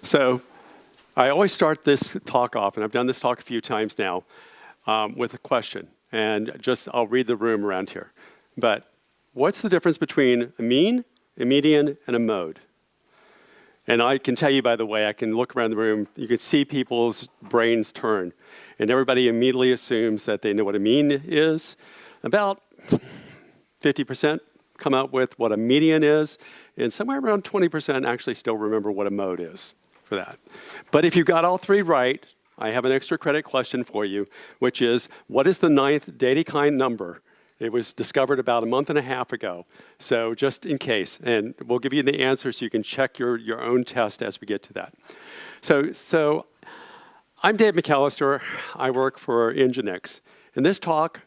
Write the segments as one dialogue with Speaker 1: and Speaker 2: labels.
Speaker 1: So I always start this talk off, and I've done this talk a few times now, with a question. And I'll read the room around here. But what's the difference between a mean, a median, and a mode? And I can tell you, by the way, I can look around the room, you can see people's brains turn. And everybody immediately assumes that they know what a mean is. About 50% come out with what a median is, and somewhere around 20% actually still remember what a mode is for that. But if you got all three right, I have an extra credit question for you, which is, what is the 9th data kind number? It was discovered about a month and a half ago. So just in case, and we'll give you the answer so you can check your own test as we get to that. So I'm Dave McAllister. I work for Nginx. And this talk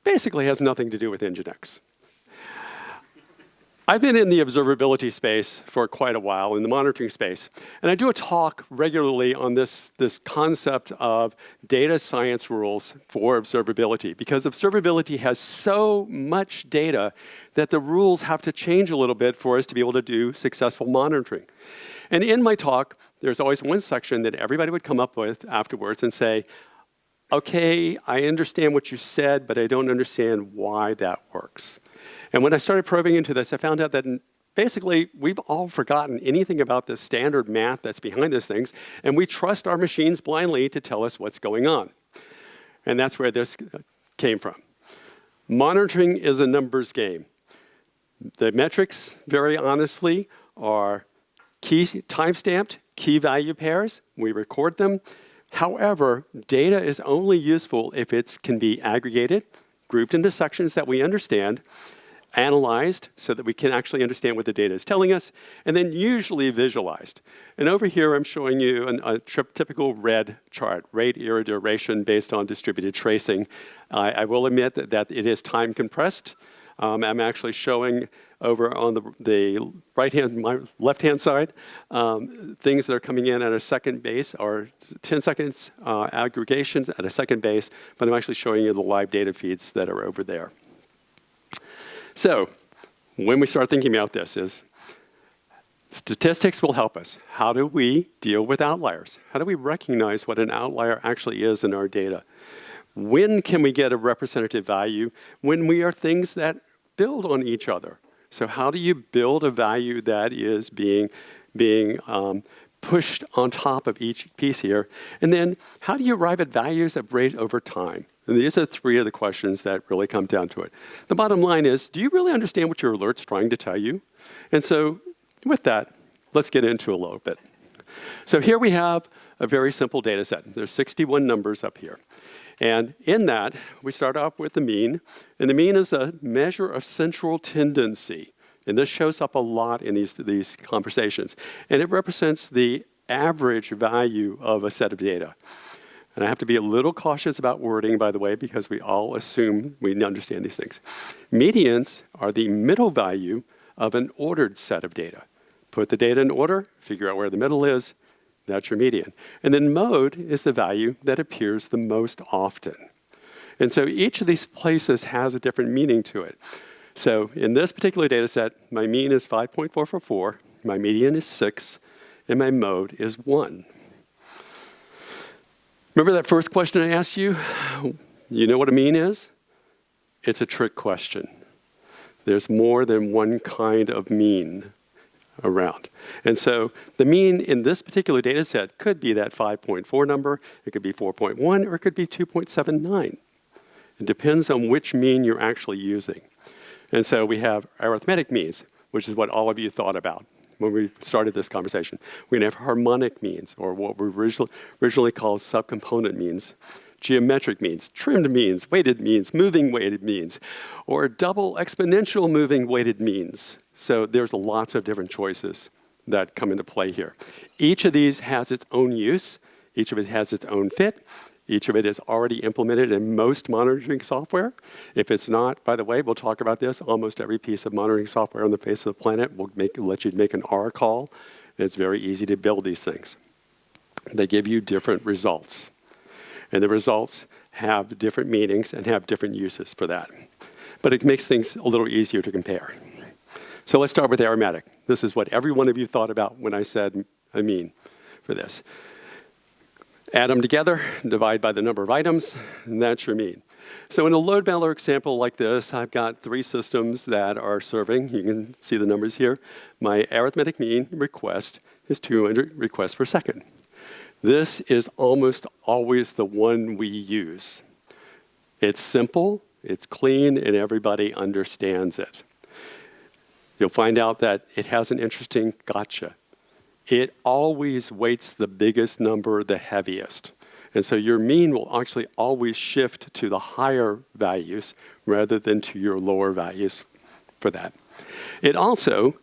Speaker 1: basically has nothing to do with Nginx. I've been in the observability space for quite a while, in the monitoring space. And I do a talk regularly on this concept of data science rules for observability, because observability has so much data that the rules have to change a little bit for us to be able to do successful monitoring. And in my talk, there's always one section that everybody would come up with afterwards and say, okay, I understand what you said, but I don't understand why that works. And when I started probing into this, I found out that basically we've all forgotten anything about the standard math that's behind these things, and we trust our machines blindly to tell us what's going on. And that's where this came from. Monitoring is a numbers game. The metrics, very honestly, are time-stamped key value pairs. We record them. However, data is only useful if it can be aggregated, grouped into sections that we understand, analyzed so that we can actually understand what the data is telling us, and then usually visualized. And over here, I'm showing you a typical red chart, rate, error, duration based on distributed tracing. I will admit that it is time compressed. I'm actually showing over on the my left-hand side, things that are coming in at a second base, or 10 seconds aggregations at a second base, but I'm actually showing you the live data feeds that are over there. So when we start thinking about this is, statistics will help us. How do we deal with outliers? How do we recognize what an outlier actually is in our data? When can we get a representative value? When we are things that build on each other. So how do you build a value that is being pushed on top of each piece here? And then how do you arrive at values of rate over time? And these are three of the questions that really come down to it. The bottom line is, do you really understand what your alert's trying to tell you? And so with that, let's get into a little bit. So here we have a very simple data set. There's 61 numbers up here. And in that, we start off with the mean. And the mean is a measure of central tendency. And this shows up a lot in these conversations. And it represents the average value of a set of data. And I have to be a little cautious about wording, by the way, because we all assume we understand these things. Medians are the middle value of an ordered set of data. Put the data in order, figure out where the middle is, that's your median. And then mode is the value that appears the most often. And so each of these places has a different meaning to it. So in this particular data set, my mean is 5.444, my median is 6, and my mode is 1. Remember that first question I asked you? You know what a mean is? It's a trick question. There's more than one kind of mean around. And so the mean in this particular data set could be that 5.4 number, it could be 4.1, or it could be 2.79. It depends on which mean you're actually using. And so we have arithmetic means, which is what all of you thought about when we started this conversation. We're going to have harmonic means, or what we originally called subcomponent means, geometric means, trimmed means, weighted means, moving weighted means, or double exponential moving weighted means. So there's lots of different choices that come into play here. Each of these has its own use. Each of it has its own fit. Each of it is already implemented in most monitoring software. If it's not, by the way, we'll talk about this, almost every piece of monitoring software on the face of the planet will let you make an R call. It's very easy to build these things. They give you different results. And the results have different meanings and have different uses for that. But it makes things a little easier to compare. So let's start with arithmetic. This is what every one of you thought about when I said a mean. for this. Add them together, divide by the number of items, and that's your mean. So in a load balancer example like this, I've got 3 systems that are serving. You can see the numbers here. My arithmetic mean request is 200 requests per second. This is almost always the one we use. It's simple, it's clean, and everybody understands it. You'll find out that it has an interesting gotcha. It always weights the biggest number the heaviest. And so your mean will actually always shift to the higher values rather than to your lower values for that. It also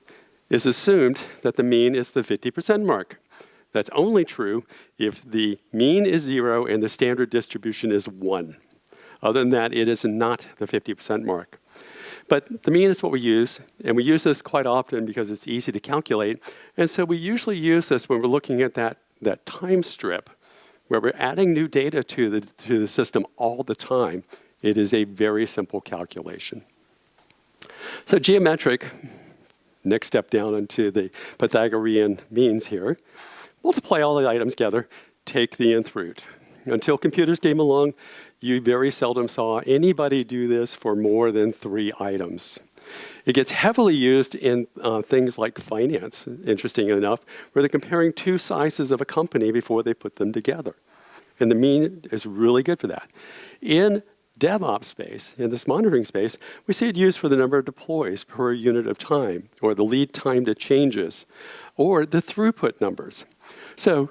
Speaker 1: is assumed that the mean is the 50% mark. That's only true if the mean is 0 and the standard distribution is 1. Other than that, it is not the 50% mark. But the mean is what we use, and we use this quite often because it's easy to calculate. And so we usually use this when we're looking at that time strip where we're adding new data to the system all the time. It is a very simple calculation. So geometric, next step down into the Pythagorean means here. Multiply all the items together, take the nth root. Until computers came along, you very seldom saw anybody do this for more than 3 items. It gets heavily used in things like finance, interesting enough, where they're comparing 2 sizes of a company before they put them together. And the mean is really good for that. In DevOps space, in this monitoring space, we see it used for the number of deploys per unit of time, or the lead time to changes, or the throughput numbers. So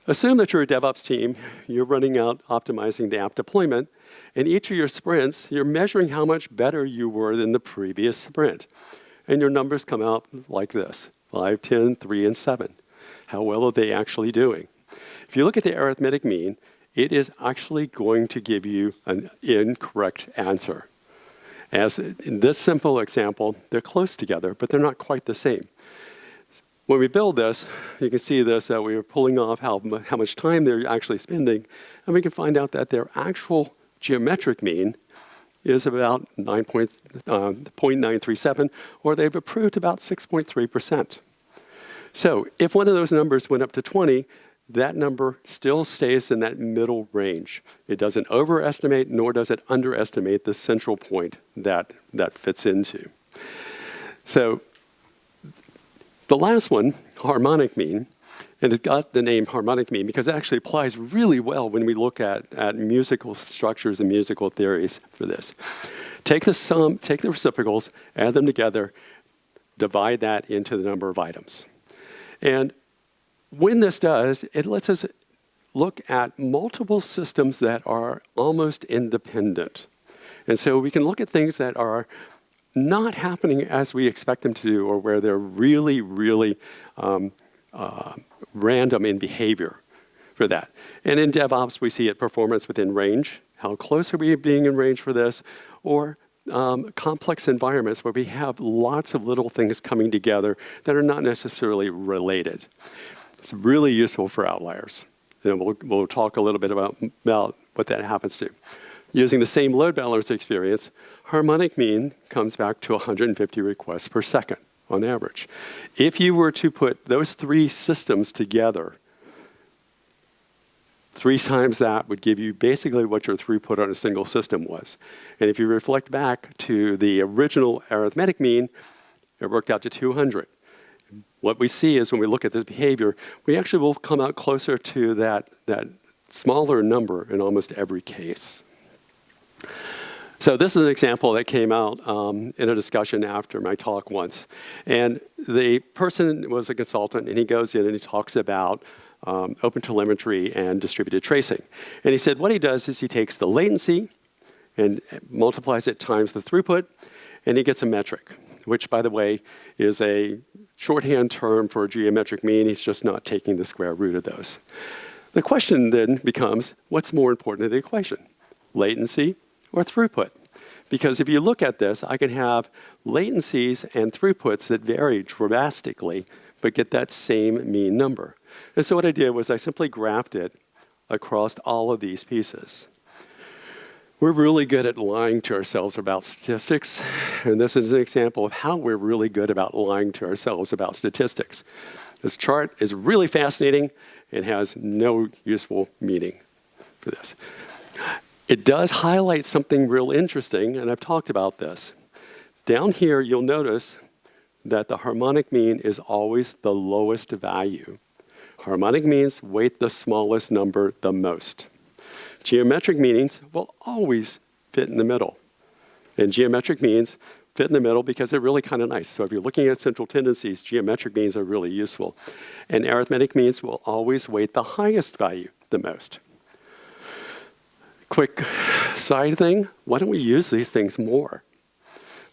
Speaker 1: assume that you're a DevOps team, you're running out optimizing the app deployment, and each of your sprints, you're measuring how much better you were than the previous sprint. And your numbers come out like this, 5, 10, 3, and 7. How well are they actually doing? If you look at the arithmetic mean, it is actually going to give you an incorrect answer. As in this simple example, they're close together, but they're not quite the same. When we build this, you can see this, that we are pulling off how much time they're actually spending, and we can find out that their actual geometric mean is about 0.937, or they've improved about 6.3%. So if one of those numbers went up to 20, that number still stays in that middle range. It doesn't overestimate, nor does it underestimate the central point that fits into. So the last one, harmonic mean, and it's got the name harmonic mean because it actually applies really well when we look at musical structures and musical theories for this. Take the sum, take the reciprocals, add them together, divide that into the number of items. And when this does, it lets us look at multiple systems that are almost independent. And so we can look at things that are not happening as we expect them to do, or where they're really, really random in behavior for that. And in DevOps, we see it performance within range. How close are we being in range for this? Or complex environments where we have lots of little things coming together that are not necessarily related. It's really useful for outliers. And we'll talk a little bit about what that happens to. Using the same load balancer experience, harmonic mean comes back to 150 requests per second on average. If you were to put those 3 systems together, 3 times that would give you basically what your throughput on a single system was. And if you reflect back to the original arithmetic mean, it worked out to 200. What we see is when we look at this behavior, we actually will come out closer to that smaller number in almost every case. So this is an example that came out in a discussion after my talk once. And the person was a consultant, and he goes in and he talks about open telemetry and distributed tracing. And he said what he does is he takes the latency and multiplies it times the throughput, and he gets a metric, which, by the way, is a shorthand term for a geometric mean. He's just not taking the square root of those. The question then becomes, what's more important in the equation? Latency or throughput? Because if you look at this, I can have latencies and throughputs that vary drastically, but get that same mean number. And so what I did was I simply graphed it across all of these pieces. We're really good at lying to ourselves about statistics, and this is an example of how we're really good about lying to ourselves about statistics. This chart is really fascinating, and has no useful meaning for this. It does highlight something real interesting, and I've talked about this. Down here, you'll notice that the harmonic mean is always the lowest value. Harmonic means weight the smallest number the most. Geometric means will always fit in the middle. And geometric means fit in the middle because they're really kind of nice. So if you're looking at central tendencies, geometric means are really useful. And arithmetic means will always weight the highest value the most. Quick side thing, why don't we use these things more?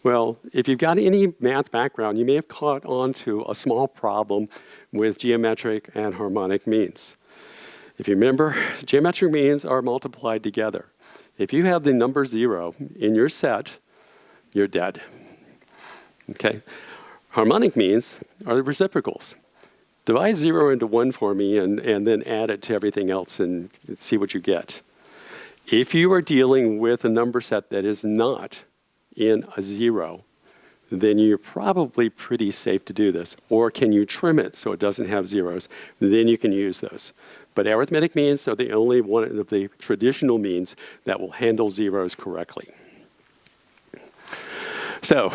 Speaker 1: Well, if you've got any math background, you may have caught on to a small problem with geometric and harmonic means. If you remember, geometric means are multiplied together. If you have the number 0 in your set, you're dead. Okay? Harmonic means are the reciprocals. Divide 0 into 1 for me and then add it to everything else and see what you get. If you are dealing with a number set that is not in a 0, then you're probably pretty safe to do this. Or can you trim it so it doesn't have zeros? Then you can use those. But arithmetic means are the only one of the traditional means that will handle zeros correctly. So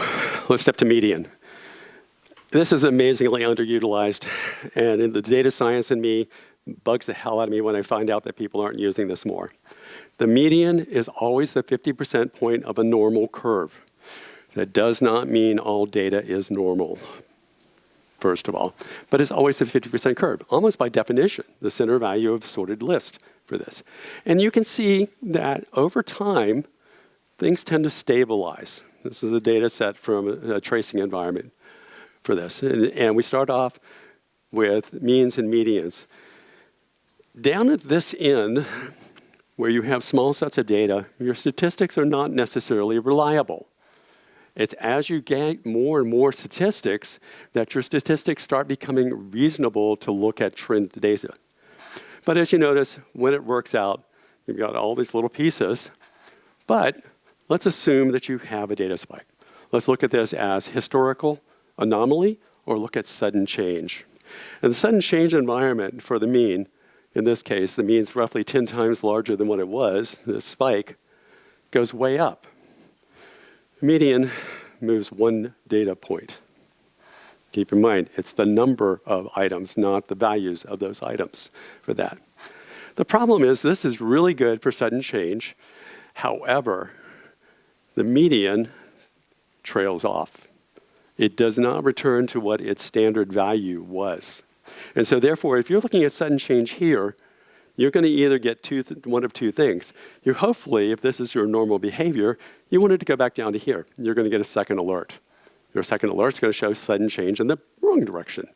Speaker 1: let's step to median. This is amazingly underutilized, and in the data science in me bugs the hell out of me when I find out that people aren't using this more. The median is always the 50% point of a normal curve. That does not mean all data is normal, first of all, but it's always the 50% curve, almost by definition, the center value of sorted list for this. And you can see that over time, things tend to stabilize. This is a data set from a tracing environment for this. And we start off with means and medians. Down at this end, where you have small sets of data, your statistics are not necessarily reliable. It's as you get more and more statistics that your statistics start becoming reasonable to look at trend data. But as you notice, when it works out, you've got all these little pieces. But let's assume that you have a data spike. Let's look at this as historical anomaly or look at sudden change. And the sudden change environment for the mean, in this case, the mean's roughly 10 times larger than what it was. The spike goes way up. Median moves 1 data point. Keep in mind, it's the number of items, not the values of those items for that. The problem is this is really good for sudden change. However, the median trails off. It does not return to what its standard value was. And so therefore, if you're looking at sudden change here, you're going to either get one of two things. You hopefully, if this is your normal behavior, you want it to go back down to here. You're going to get a second alert. Your second alert is going to show sudden change in the wrong direction.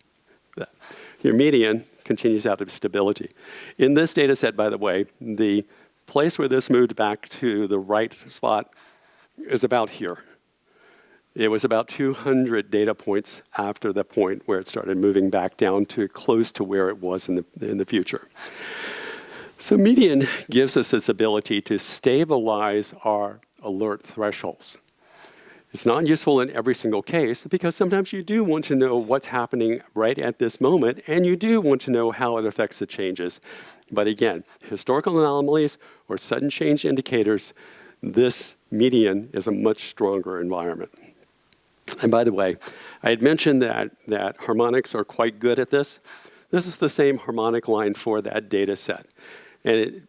Speaker 1: Your median continues out of stability. In this data set, by the way, the place where this moved back to the right spot is about here. It was about 200 data points after the point where it started moving back down to close to where it was in the future. So median gives us this ability to stabilize our alert thresholds. It's not useful in every single case because sometimes you do want to know what's happening right at this moment and you do want to know how it affects the changes. But again, historical anomalies or sudden change indicators, this median is a much stronger environment. And by the way, I had mentioned that harmonics are quite good at this. This is the same harmonic line for that data set. And it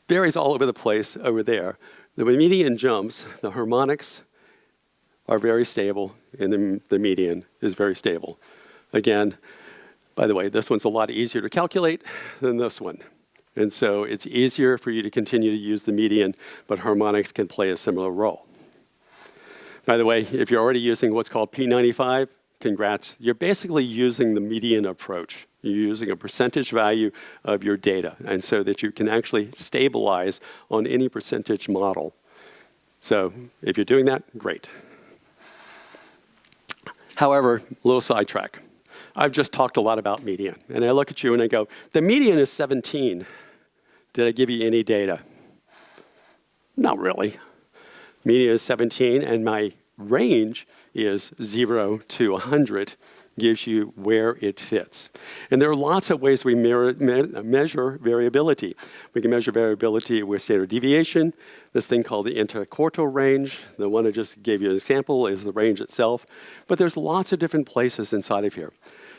Speaker 1: varies all over the place over there. The median jumps, the harmonics are very stable, and the median is very stable. Again, by the way, this one's a lot easier to calculate than this one. And so it's easier for you to continue to use the median, but harmonics can play a similar role. By the way, if you're already using what's called P95, congrats. You're basically using the median approach. You're using a percentage value of your data, and so that you can actually stabilize on any percentage model. So if you're doing that, great. However, a little sidetrack. I've just talked a lot about median, and I look at you and I go, the median is 17. Did I give you any data? Not really. Median is 17, and my range is 0 to 100. gives you where it fits. And there are lots of ways we measure variability. We can measure variability with standard deviation, this thing called the interquartile range. The one I just gave you an example is the range itself. But there's lots of different places inside of here.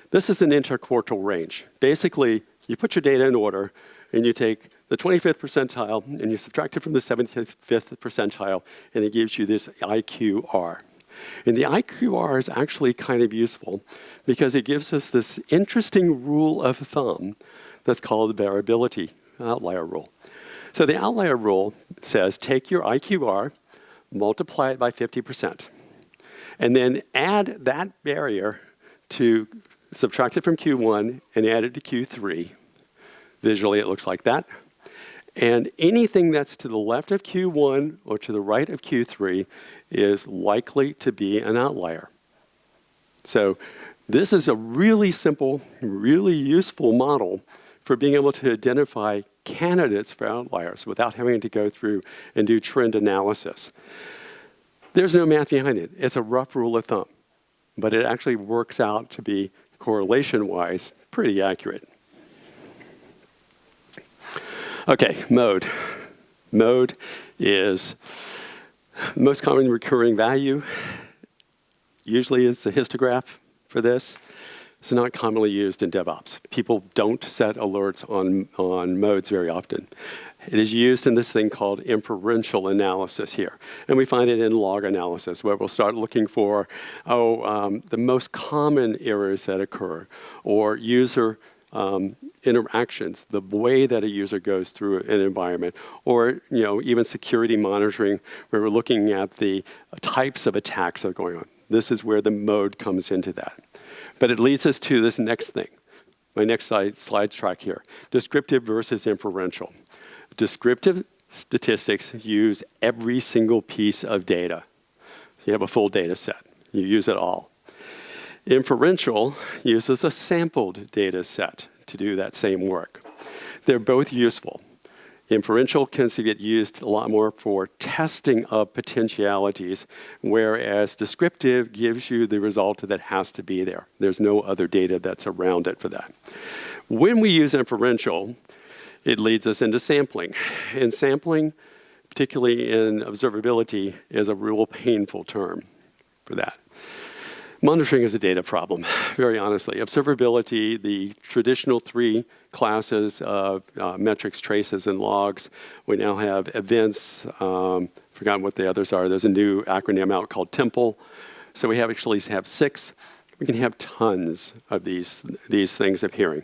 Speaker 1: This is an interquartile range. Basically, you put your data in order, and you take the 25th percentile, and you subtract it from the 75th percentile, and it gives you this IQR. And the IQR is actually kind of useful because it gives us this interesting rule of thumb that's called the variability outlier rule. So the outlier rule says take your IQR, multiply it by 50%, and then add that barrier to subtract it from Q1 and add it to Q3. Visually, it looks like that. And anything that's to the left of Q1 or to the right of Q3 is likely to be an outlier. So this is a really simple, really useful model for being able to identify candidates for outliers without having to go through and do trend analysis. There's no math behind it. It's a rough rule of thumb, but it actually works out to be correlation-wise pretty accurate. Okay, mode. Mode is the most common recurring value. Usually it's a histograph for this. It's not commonly used in DevOps. People don't set alerts on modes very often. It is used in this thing called inferential analysis here. And we find it in log analysis, where we'll start looking for, the most common errors that occur, or user interactions, the way that a user goes through an environment, or even security monitoring, where we're looking at the types of attacks that are going on. This is where the mode comes into that. But it leads us to this next thing. My next slide track here, descriptive versus inferential. Descriptive statistics use every single piece of data. You have a full data set. You use it all. Inferential uses a sampled data set to do that same work. They're both useful. Inferential tends to get used a lot more for testing of potentialities, whereas descriptive gives you the result that has to be there. There's no other data that's around it for that. When we use inferential, it leads us into sampling. And sampling, particularly in observability, is a real painful term for that. Monitoring is a data problem, very honestly. Observability, the traditional three classes of metrics, traces, and logs. We now have events, forgotten what the others are. There's a new acronym out called Temple. So we actually have 6. We can have tons of these things appearing.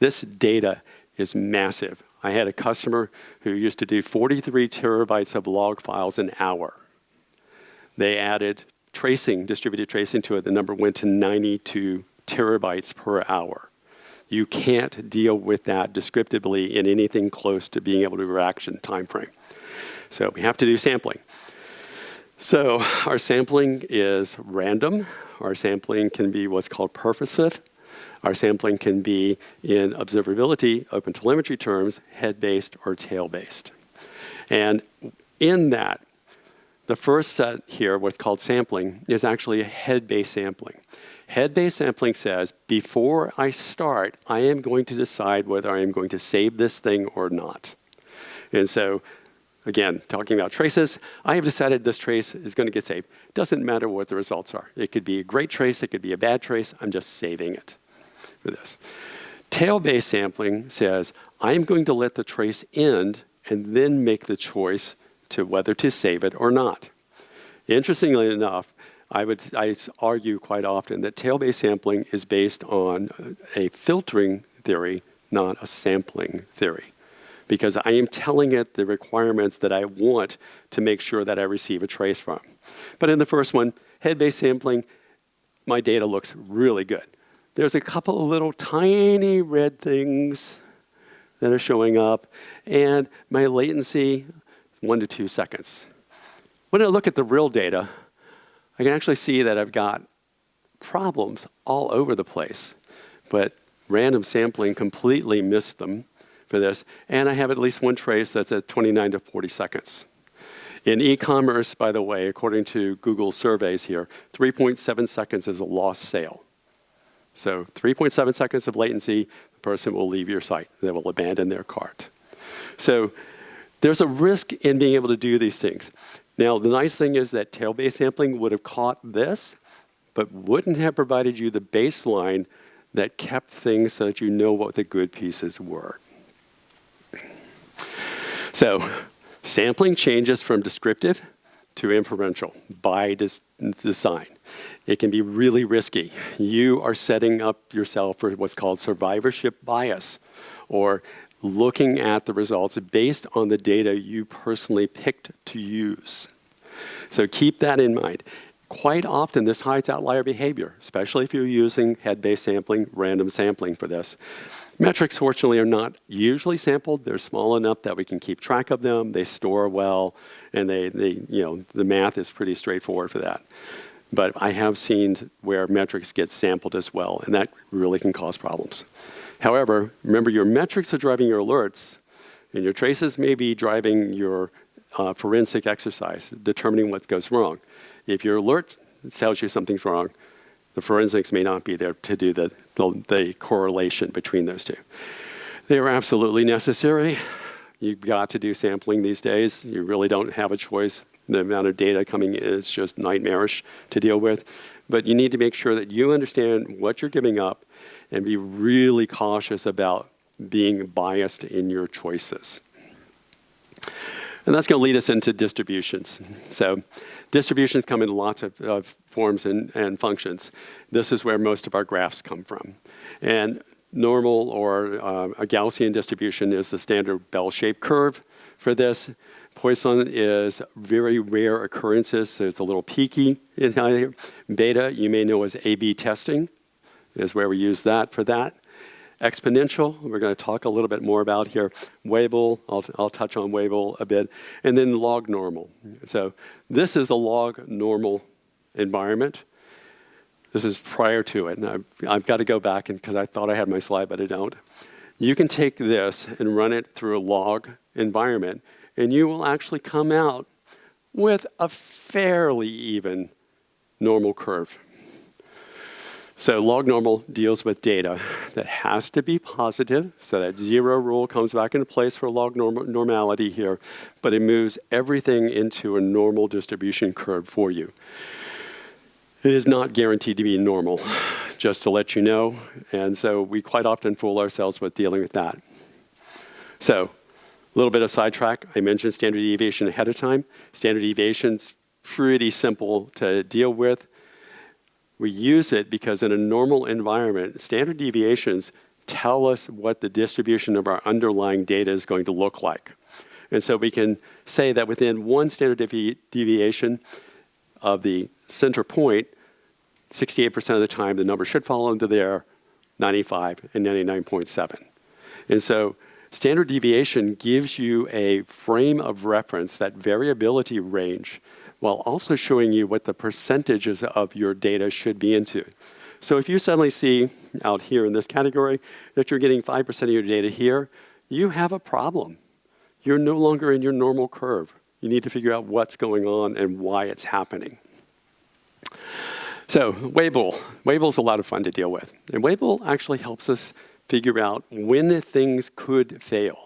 Speaker 1: This data is massive. I had a customer who used to do 43 terabytes of log files an hour. They added tracing, distributed tracing to it. The number went to 92 terabytes per hour. You can't deal with that descriptively in anything close to being able to reaction time frame. So we have to do sampling. So our sampling is random. Our sampling can be what's called purposive. Our sampling can be, in observability, open telemetry terms, head-based or tail-based. And in that, the first set here, what's called sampling, is actually a head-based sampling. Head-based sampling says, before I start, I am going to decide whether I am going to save this thing or not. And so, again, talking about traces, I have decided this trace is going to get saved. It doesn't matter what the results are. It could be a great trace, it could be a bad trace. I'm just saving it for this. Tail-based sampling says, I'm going to let the trace end and then make the choice to whether to save it or not. Interestingly enough, I argue quite often that tail-based sampling is based on a filtering theory, not a sampling theory, because I am telling it the requirements that I want to make sure that I receive a trace from. But in the first one, head-based sampling, my data looks really good. There's a couple of little tiny red things that are showing up, and my latency, 1 to 2 seconds. When I look at the real data, I can actually see that I've got problems all over the place, but random sampling completely missed them for this, and I have at least one trace that's at 29 to 40 seconds. In e-commerce, by the way, according to Google surveys here, 3.7 seconds is a lost sale. So 3.7 seconds of latency, the person will leave your site. They will abandon their cart. So there's a risk in being able to do these things. Now, the nice thing is that tail-based sampling would have caught this, but wouldn't have provided you the baseline that kept things so that you know what the good pieces were. So sampling changes from descriptive to inferential by design. It can be really risky. You are setting up yourself for what's called survivorship bias, or looking at the results based on the data you personally picked to use. So keep that in mind. Quite often, this hides outlier behavior, especially if you're using head-based sampling, random sampling for this. Metrics, fortunately, are not usually sampled. They're small enough that we can keep track of them. They store well, and the math is pretty straightforward for that. But I have seen where metrics get sampled as well, and that really can cause problems. However, remember, your metrics are driving your alerts, and your traces may be driving your forensic exercise, determining what goes wrong. If your alert tells you something's wrong, the forensics may not be there to do the correlation between those two. They are absolutely necessary. You've got to do sampling these days. You really don't have a choice. The amount of data coming in is just nightmarish to deal with. But you need to make sure that you understand what you're giving up and be really cautious about being biased in your choices. And that's going to lead us into distributions. So distributions come in lots of forms and functions. This is where most of our graphs come from. And normal or a Gaussian distribution is the standard bell-shaped curve for this. Poisson is very rare occurrences, so it's a little peaky in here. Beta, you may know as A/B testing, is where we use that for that. Exponential, we're going to talk a little bit more about here. Weibull, I'll touch on Weibull a bit. And then log normal. So this is a log normal environment. This is prior to it. And I've got to go back because I thought I had my slide, but I don't. You can take this and run it through a log environment, and you will actually come out with a fairly even normal curve. So log normal deals with data that has to be positive, so that zero rule comes back into place for log normality here, but it moves everything into a normal distribution curve for you. It is not guaranteed to be normal, just to let you know, and so we quite often fool ourselves with dealing with that. So a little bit of sidetrack. I mentioned standard deviation ahead of time. Standard deviation's pretty simple to deal with. We use it because in a normal environment, standard deviations tell us what the distribution of our underlying data is going to look like. And so we can say that within one standard deviation of the center point, 68% of the time the number should fall into there, 95 and 99.7. And so standard deviation gives you a frame of reference, that variability range, while also showing you what the percentages of your data should be into. So if you suddenly see out here in this category that you're getting 5% of your data here, you have a problem. You're no longer in your normal curve. You need to figure out what's going on and why it's happening. So Weibull. Weibull's a lot of fun to deal with. And Weibull actually helps us figure out when things could fail.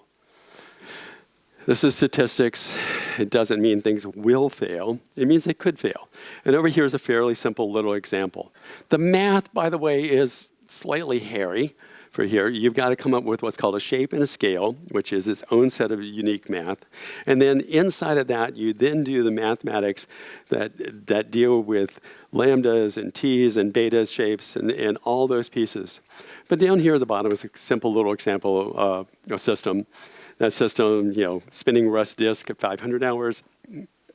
Speaker 1: This is statistics. It doesn't mean things will fail. It means they could fail. And over here is a fairly simple little example. The math, by the way, is slightly hairy for here. You've got to come up with what's called a shape and a scale, which is its own set of unique math. And then inside of that, you then do the mathematics that deal with lambdas and t's and betas shapes and all those pieces. But down here at the bottom is a simple little example of a system. That system, spinning Rust disk at 500 hours,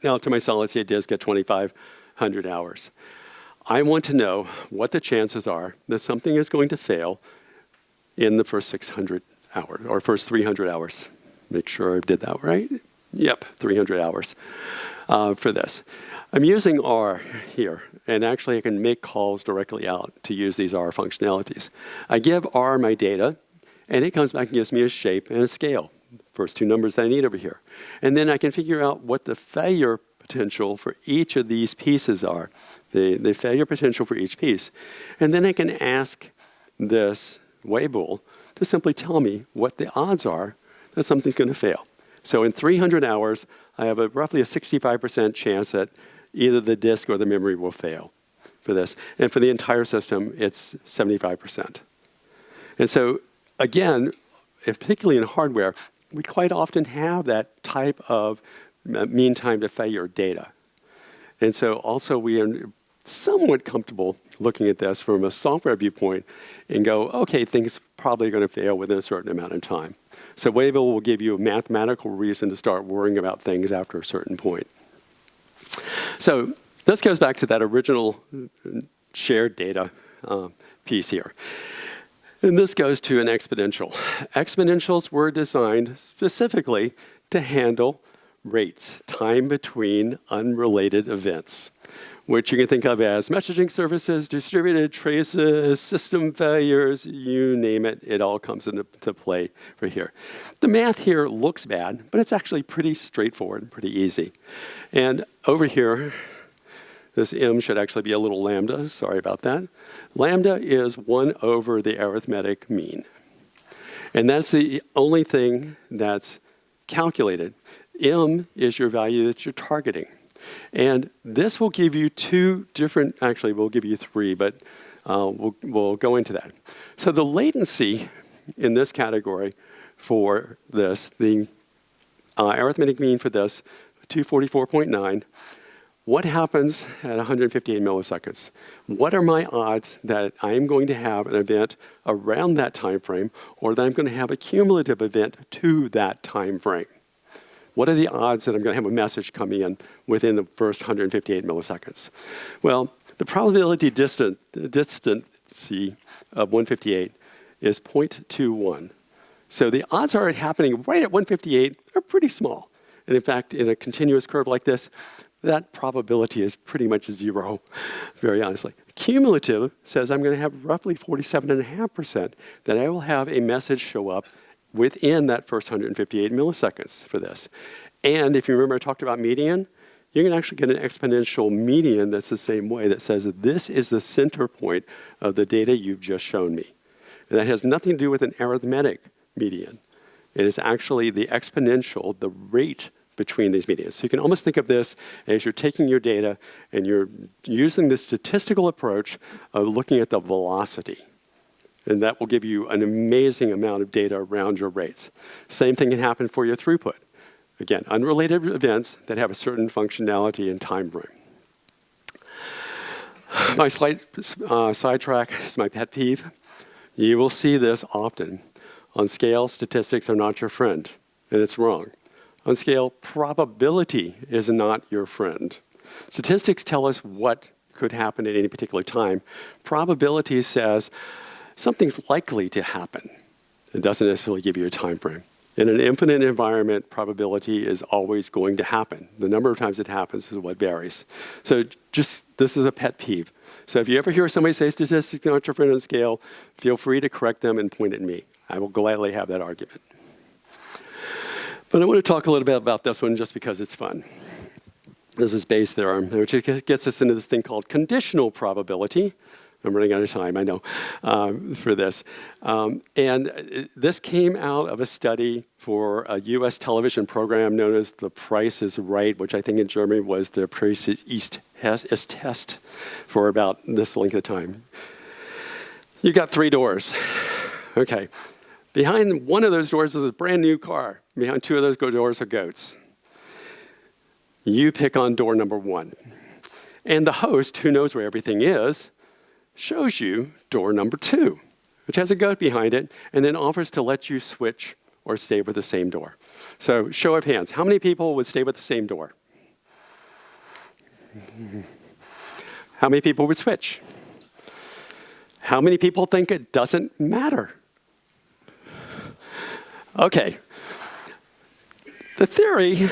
Speaker 1: out to my solid state disk at 2,500 hours. I want to know what the chances are that something is going to fail in the first 600 hours, or first 300 hours. Make sure I did that right. Yep, 300 hours for this. I'm using R here, and actually I can make calls directly out to use these R functionalities. I give R my data, and it comes back and gives me a shape and a scale. First two numbers that I need over here. And then I can figure out what the failure potential for each of these pieces are, the failure potential for each piece. And then I can ask this Weibull to simply tell me what the odds are that something's going to fail. So in 300 hours, I have roughly a 65% chance that either the disk or the memory will fail for this. And for the entire system, it's 75%. And so, again, particularly in hardware, we quite often have that type of mean time to failure data. And so also we are somewhat comfortable looking at this from a software viewpoint and go, okay, things are probably going to fail within a certain amount of time. So Weibull will give you a mathematical reason to start worrying about things after a certain point. So this goes back to that original shared data piece here. And this goes to an exponential. Exponentials were designed specifically to handle rates, time between unrelated events, which you can think of as messaging services, distributed traces, system failures, you name it, it all comes into play for here. The math here looks bad, but it's actually pretty straightforward and pretty easy. And over here, this m should actually be a little lambda, sorry about that. Lambda is 1 over the arithmetic mean. And that's the only thing that's calculated. M is your value that you're targeting. And this will give you two different, actually we'll give you three, but we'll go into that. So the latency in this category for this, the arithmetic mean for this, 244.9, what happens at 158 milliseconds? What are my odds that I'm going to have an event around that time frame, or that I'm going to have a cumulative event to that time frame? What are the odds that I'm going to have a message coming in within the first 158 milliseconds? Well, the probability distancy of 158 is 0.21. So the odds are it happening right at 158 are pretty small. And in fact, in a continuous curve like this, that probability is pretty much zero, very honestly. Cumulative says I'm going to have roughly 47.5% that I will have a message show up within that first 158 milliseconds for this. And if you remember I talked about median, you can actually get an exponential median that's the same way, that says that this is the center point of the data you've just shown me. And that has nothing to do with an arithmetic median. It is actually the exponential, the rate between these medians. So you can almost think of this as you're taking your data and you're using the statistical approach of looking at the velocity. And that will give you an amazing amount of data around your rates. Same thing can happen for your throughput. Again, unrelated events that have a certain functionality and time frame. My slight sidetrack is my pet peeve. You will see this often. On scale, statistics are not your friend, and it's wrong. On scale, probability is not your friend. Statistics tell us what could happen at any particular time. Probability says something's likely to happen. It doesn't necessarily give you a time frame. In an infinite environment, probability is always going to happen. The number of times it happens is what varies. So just, this is a pet peeve. So if you ever hear somebody say statistics are not your friend on scale, feel free to correct them and point at me. I will gladly have that argument. But I want to talk a little bit about this one just because it's fun. This is Bayes' theorem, which gets us into this thing called conditional probability. I'm running out of time, I know, for this. And this came out of a study for a US television program known as The Price is Right, which I think in Germany was the Preis ist Test for about this length of time. You got 3 doors. Okay. Behind one of those doors is a brand new car. Behind 2 of those doors are goats. You pick on door number 1. And the host, who knows where everything is, shows you door number 2, which has a goat behind it, and then offers to let you switch or stay with the same door. So show of hands, how many people would stay with the same door? How many people would switch? How many people think it doesn't matter? Okay. The theory,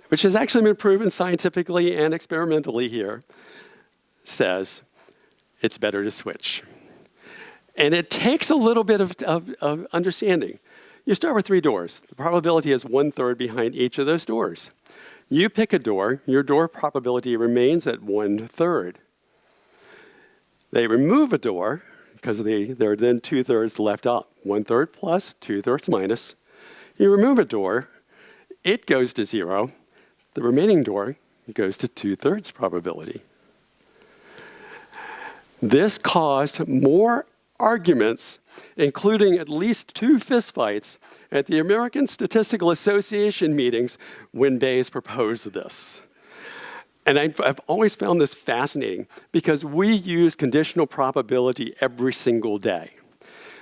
Speaker 1: which has actually been proven scientifically and experimentally here, says it's better to switch. And it takes a little bit of understanding. You start with 3 doors. The probability is 1/3 behind each of those doors. You pick a door, your door probability remains at 1/3. They remove a door, because there are then 2/3 left out. 1/3 plus, 2/3 minus. You remove a door, it goes to 0. The remaining door goes to 2/3 probability. This caused more arguments, including at least 2 fistfights at the American Statistical Association meetings when Bayes proposed this. And I've always found this fascinating because we use conditional probability every single day.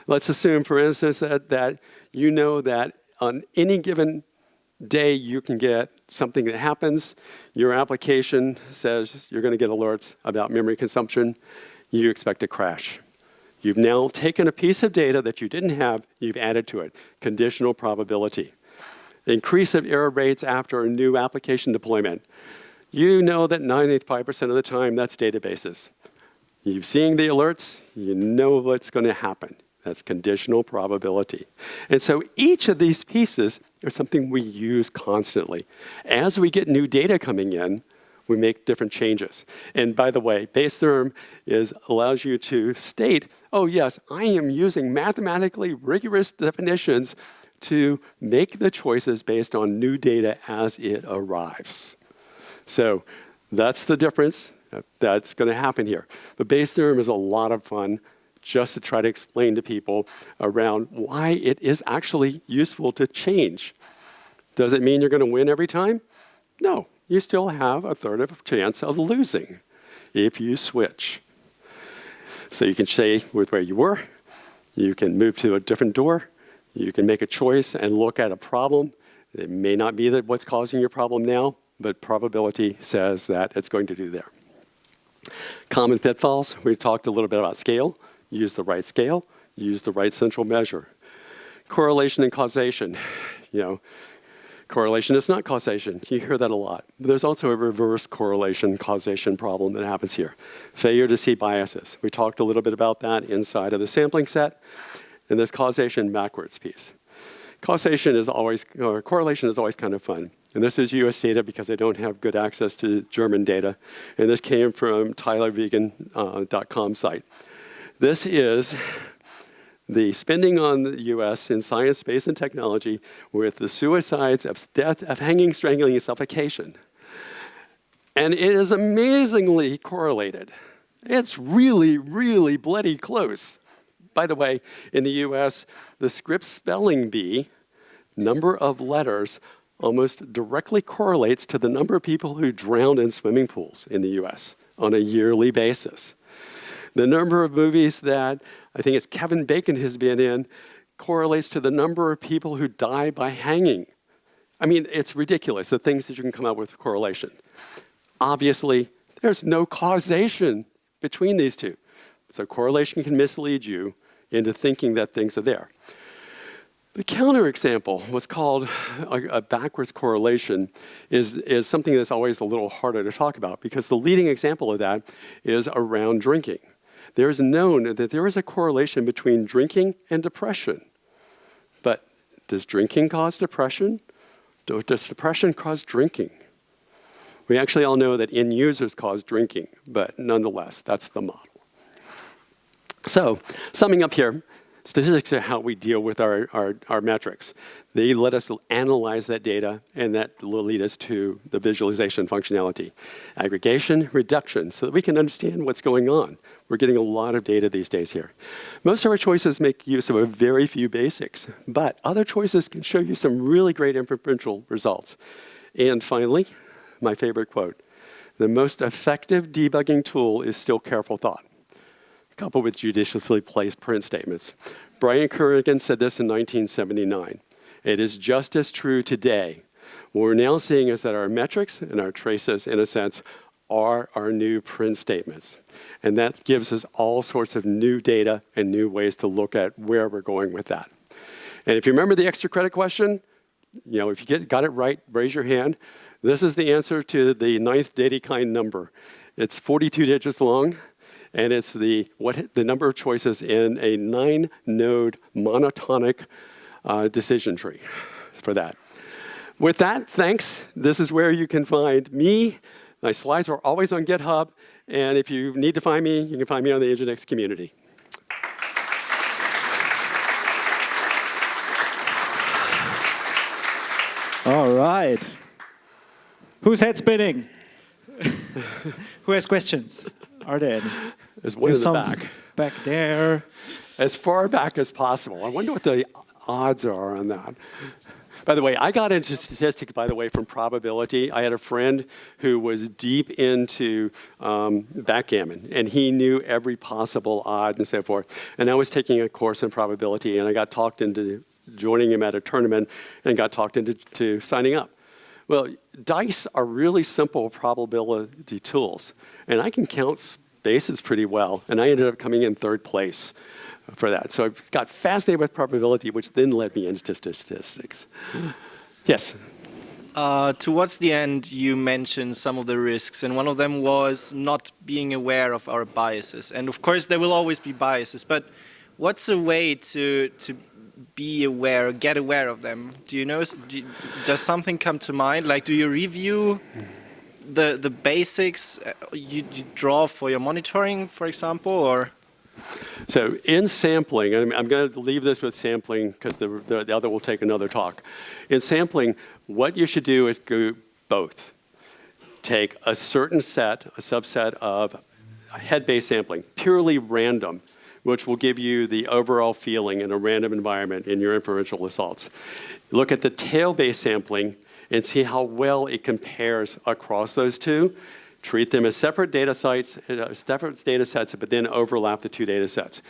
Speaker 1: Let's assume, for instance, that you know that on any given day you can get something that happens. Your application says you're going to get alerts about memory consumption. You expect a crash. You've now taken a piece of data that you didn't have, you've added to it. Conditional probability. Increase of error rates after a new application deployment. You know that 95% of the time that's databases. You're seeing the alerts, you know what's going to happen. That's conditional probability. And so each of these pieces are something we use constantly. As we get new data coming in, we make different changes. And by the way, Bayes' theorem allows you to state, oh yes, I am using mathematically rigorous definitions to make the choices based on new data as it arrives. So that's the difference that's going to happen here. The Bayes' theorem is a lot of fun just to try to explain to people around why it is actually useful to change. Does it mean you're going to win every time? No. You still have a third of a chance of losing if you switch. So you can stay with where you were. You can move to a different door. You can make a choice and look at a problem. It may not be what's causing your problem now, but probability says that it's going to do there. Common pitfalls. We talked a little bit about scale. Use the right scale. Use the right central measure. Correlation and causation. Correlation is not causation. You hear that a lot. But there's also a reverse correlation causation problem that happens here. Failure to see biases. We talked a little bit about that inside of the sampling set. And this causation backwards piece. Correlation is always kind of fun. And this is US data because I don't have good access to German data. And this came from tylervegan.com site. This is the spending on the US in science, space, and technology with the suicides of death, of hanging, strangling, and suffocation. And it is amazingly correlated. It's really, really bloody close. By the way, in the US, the script spelling bee, number of letters, almost directly correlates to the number of people who drown in swimming pools in the US on a yearly basis. The number of movies that I think it's Kevin Bacon has been in correlates to the number of people who die by hanging. I mean, it's ridiculous, the things that you can come up with correlation. Obviously, there's no causation between these two. So correlation can mislead you into thinking that things are there. The counterexample, what's called a backwards correlation, is something that's always a little harder to talk about because the leading example of that is around drinking. There's known that there is a correlation between drinking and depression. But does drinking cause depression? Does depression cause drinking? We actually all know that end users cause drinking, but nonetheless, that's the model. So, summing up here, statistics are how we deal with our metrics. They let us analyze that data, and that will lead us to the visualization functionality. Aggregation, reduction, so that we can understand what's going on. We're getting a lot of data these days here. Most of our choices make use of a very few basics, but other choices can show you some really great inferential results. And finally, my favorite quote, the most effective debugging tool is still careful thought, coupled with judiciously placed print statements. Brian Kerrigan said this in 1979. It is just as true today. What we're now seeing is that our metrics and our traces, in a sense, are our new print statements. And that gives us all sorts of new data and new ways to look at where we're going with that. And if you remember the extra credit question, if you got it right, raise your hand. This is the answer to the 9th data kind number. It's 42 digits long. And it's the number of choices in a 9-node monotonic decision tree for that. With that, thanks. This is where you can find me. My slides are always on GitHub. And if you need to find me, you can find me on the Nginx community.
Speaker 2: All right. Who's head spinning? Who has questions? Are there any?
Speaker 1: There's one in the back.
Speaker 2: Back there.
Speaker 1: As far back as possible. I wonder what the odds are on that. By the way, I got into statistics, by the way, from probability. I had a friend who was deep into backgammon, and he knew every possible odd and so forth. And I was taking a course in probability, and I got talked into joining him at a tournament and got talked into signing up. Well, dice are really simple probability tools, and I can count spaces pretty well, and I ended up coming in 3rd place for that. So I got fascinated with probability, which then led me into statistics. Yes?
Speaker 3: Towards the end, you mentioned some of the risks, and one of them was not being aware of our biases. And of course, there will always be biases, but what's a way to be aware, get aware of them? Do you know, does something come to mind? Like, do you review the basics you draw for your monitoring, for example, or?
Speaker 1: So in sampling, I'm going to leave this with sampling because the other will take another talk. In sampling, what you should do is go both. Take a certain set, a subset of head-based sampling, purely random, which will give you the overall feeling in a random environment in your inferential results. Look at the tail-based sampling and see how well it compares across those two. Treat them as separate data sets, but then overlap the 2 data sets.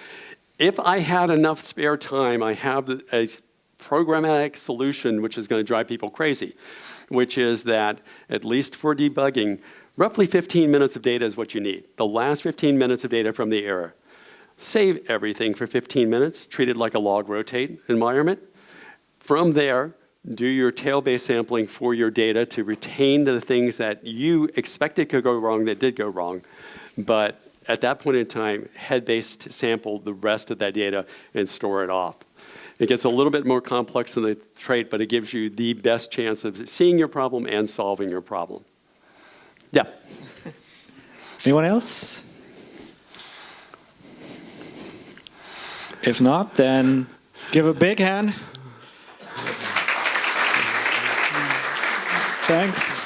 Speaker 1: If I had enough spare time, I have a programmatic solution which is going to drive people crazy, which is that, at least for debugging, roughly 15 minutes of data is what you need. The last 15 minutes of data from the error. Save everything for 15 minutes, treat it like a log rotate environment. From there, do your tail-based sampling for your data to retain the things that you expected could go wrong that did go wrong. But at that point in time, head-based sample the rest of that data and store it off. It gets a little bit more complex than the trait, but it gives you the best chance of seeing your problem and solving your problem. Yeah.
Speaker 2: Anyone else? If not, then give a big hand. Thanks.